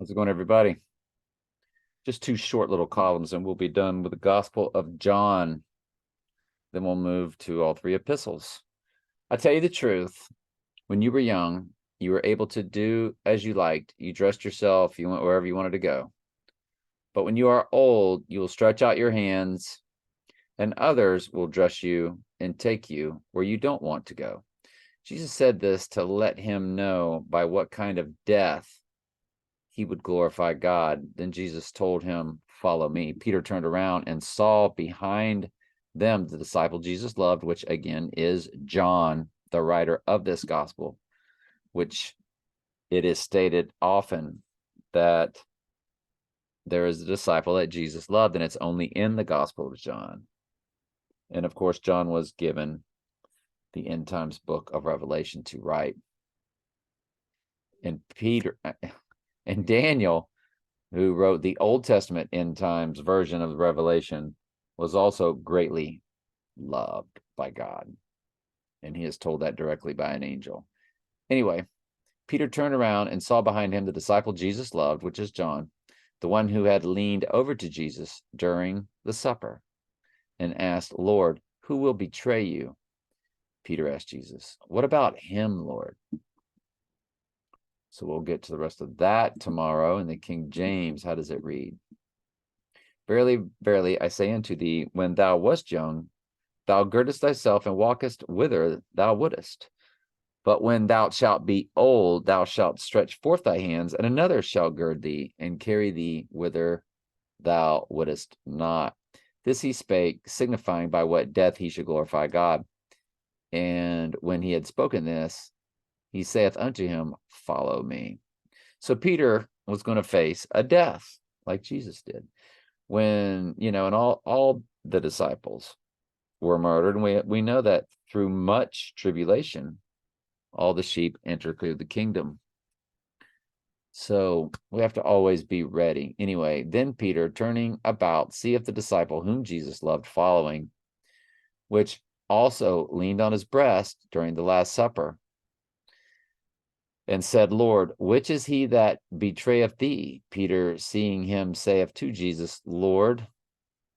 How's it going, everybody? Just two short little columns, and we'll be done with the Gospel of John. Then we'll move to all three epistles. I tell you the truth, when you were young, you were able to do as you liked. You dressed yourself, you went wherever you wanted to go. But when you are old, you will stretch out your hands, and others will dress you and take you where you don't want to go. Jesus said this to let him know by what kind of death he would glorify God. Then Jesus told him, "Follow me." Peter turned around and saw behind them the disciple Jesus loved, which again is John, the writer of this gospel, which it is stated often that there is a disciple that Jesus loved, and it's only in the Gospel of John. And of course, John was given the end times book of Revelation to write. And Peter and Daniel, who wrote the Old Testament end times version of the Revelation, was also greatly loved by God. And he is told that directly by an angel. Anyway, Peter turned around and saw behind him the disciple Jesus loved, which is John, the one who had leaned over to Jesus during the supper, and asked, "Lord, who will betray you?" Peter asked Jesus, "What about him, Lord?" So we'll get to the rest of that tomorrow in the King James. How does it read? "Verily, verily, I say unto thee, when thou wast young, thou girdest thyself and walkest whither thou wouldest. But when thou shalt be old, thou shalt stretch forth thy hands, and another shall gird thee and carry thee whither thou wouldest not." This he spake, signifying by what death he should glorify God. And when he had spoken this, he saith unto him, "Follow me." So Peter was going to face a death like Jesus did. When, and all the disciples were murdered. And we know that through much tribulation, all the sheep enter through the kingdom. So we have to always be ready. Anyway, then Peter, turning about, seeth the disciple whom Jesus loved following, which also leaned on his breast during the Last Supper, and said, "Lord, which is he that betrayeth thee?" Peter, seeing him, saith to Jesus, "Lord,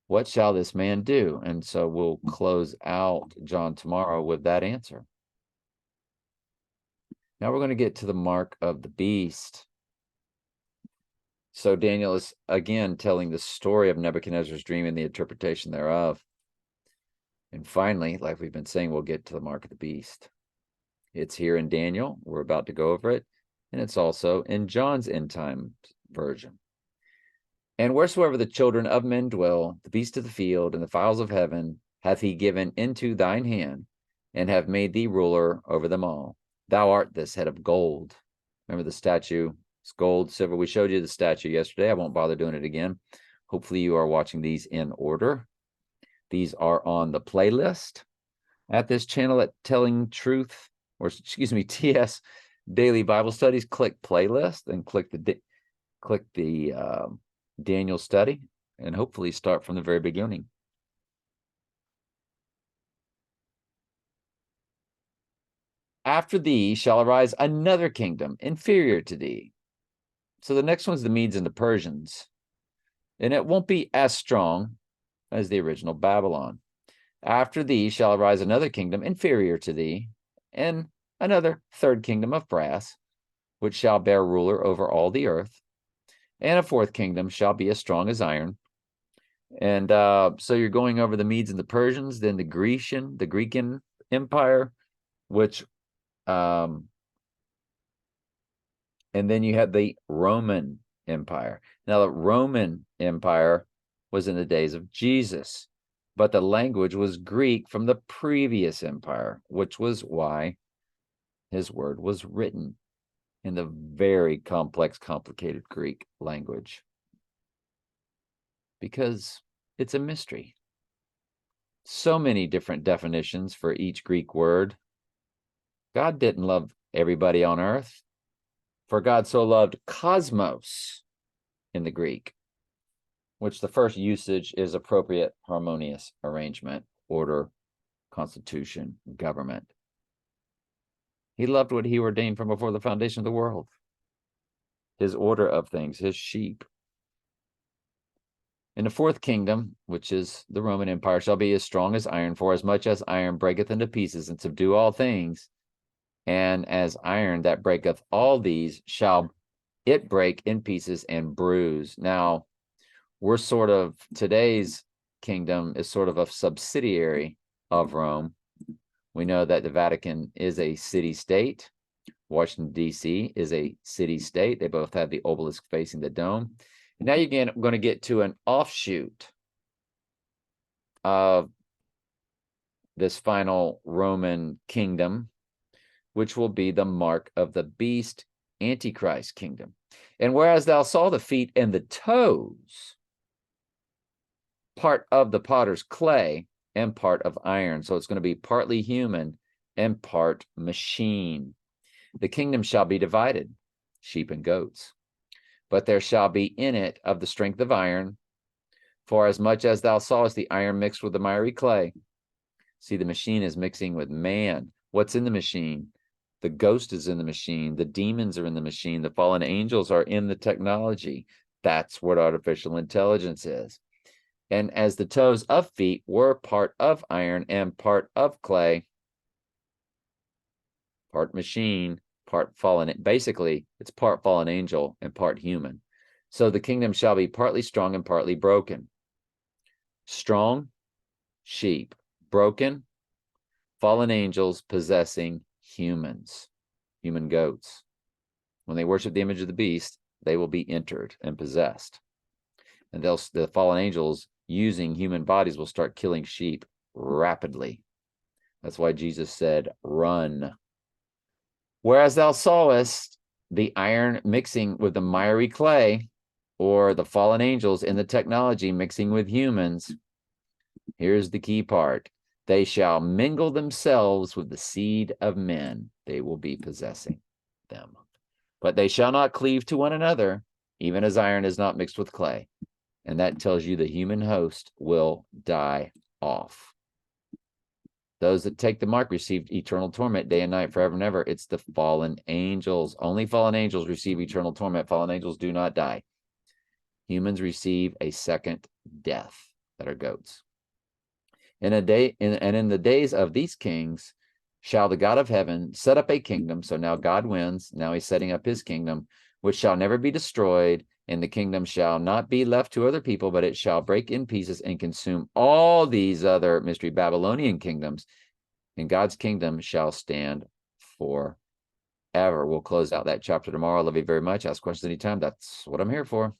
what shall this man do?" And so we'll close out John tomorrow with that answer. Now we're going to get to the mark of the beast. So Daniel is again telling the story of Nebuchadnezzar's dream and the interpretation thereof. And finally, like we've been saying, we'll get to the mark of the beast. It's here in Daniel. We're about to go over it. And it's also in John's end time version. "And wheresoever the children of men dwell, the beasts of the field and the fowls of heaven hath he given into thine hand, and have made thee ruler over them all. Thou art this head of gold." Remember the statue? It's gold, silver. We showed you the statue yesterday. I won't bother doing it again. Hopefully you are watching these in order. These are on the playlist at this channel at Telling Truth, or excuse me, TS Daily Bible Studies. Click playlist and click the Daniel study, and hopefully start from the very beginning. "After thee shall arise another kingdom inferior to thee." So the next one's the Medes and the Persians, and it won't be as strong as the original Babylon. "After thee shall arise another kingdom inferior to thee, and another third kingdom of brass, which shall bear ruler over all the earth. And a fourth kingdom shall be as strong as iron." And so you're going over the Medes and the Persians, then the Grecian Empire, which and then you had the Roman Empire. Now, the Roman Empire was in the days of Jesus, but the language was Greek from the previous empire, which was why his word was written in the very complex, complicated Greek language, because it's a mystery. So many different definitions for each Greek word. God didn't love everybody on earth. "For God so loved cosmos" in the Greek, which the first usage is appropriate, harmonious arrangement, order, constitution, government. He loved what he ordained from before the foundation of the world. his order of things, his sheep. And the fourth kingdom, which is the Roman Empire, shall be as strong as iron, for as much as iron breaketh into pieces and subdue all things, and as iron that breaketh all these, shall it break in pieces and bruise. Now, we're sort of, today's kingdom is sort of a subsidiary of Rome. We know that the Vatican is a city-state. Washington, D.C. is a city-state. They both have the obelisk facing the dome. And now you're going to get to an offshoot of this final Roman kingdom, which will be the mark of the beast, Antichrist kingdom. And whereas thou saw the feet and the toes, part of the potter's clay and part of iron. So it's going to be partly human and part machine. The kingdom shall be divided, sheep and goats. But there shall be in it of the strength of iron, for as much as thou sawest the iron mixed with the miry clay. See, the machine is mixing with man. What's in the machine? The ghost is in the machine. The demons are in the machine. The fallen angels are in the technology. That's what artificial intelligence is. And as the toes of feet were part of iron and part of clay, part machine, part fallen. Basically, it's part fallen angel and part human. So the kingdom shall be partly strong and partly broken. Strong, sheep. Broken, fallen angels possessing humans, human goats. When they worship the image of the beast, they will be entered and possessed. And the fallen angels using human bodies will start killing sheep rapidly. That's why Jesus said, run. Whereas thou sawest the iron mixing with the miry clay, or the fallen angels in the technology mixing with humans, here's the key part. They shall mingle themselves with the seed of men. They will be possessing them. But they shall not cleave to one another, even as iron is not mixed with clay. And that tells you the human host will die off. Those that take the mark receive eternal torment day and night, forever and ever. It's the fallen angels. Only fallen angels receive eternal torment. Fallen angels do not die. Humans receive a second death that are goats. In the days of these kings shall the God of heaven set up a kingdom. So now God wins. Now he's setting up his kingdom, which shall never be destroyed. And the kingdom shall not be left to other people, but it shall break in pieces and consume all these other mystery Babylonian kingdoms. And God's kingdom shall stand forever. We'll close out that chapter tomorrow. I love you very much. Ask questions anytime. That's what I'm here for.